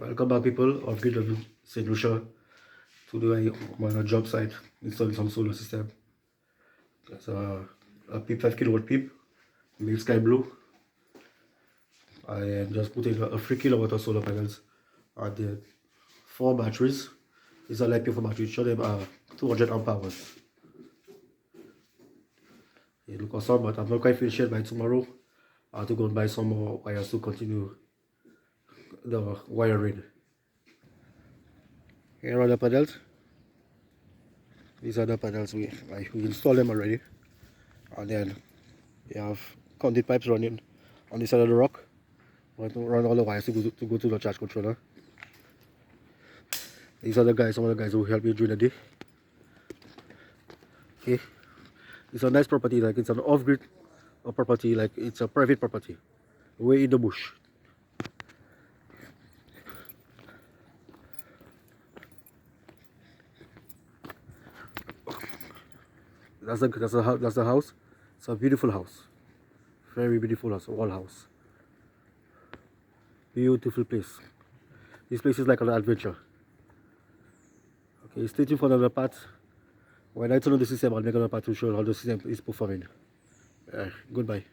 Welcome back, people of Grid of St. Lucia. Today I'm on a job site installing some solar system. That's a PEEP 5 kilowatt PEEP, made sky blue. I am just putting a 3 kilowatt of solar panels and then 4 batteries. These are like for batteries, show them 200 amp hours. It look awesome, but I'm not quite finished yet. By tomorrow I have to go and buy some more wires to continue the wiring. Here are the panels. These are the panels we installed them already, and then you have conduit pipes running on this side of the rock. We have to run all the wires to go to the charge controller. These are the guys, some of the guys who help me during the day. Okay, it's a nice property, like it's an off-grid property, like it's a private property, way in the bush. That's the house. It's a beautiful house, very beautiful house, wall house. Beautiful place. This place is like an adventure. Okay, stay tuned for another part. When I turn on the system, I'll make another part to show how the system is performing. Goodbye.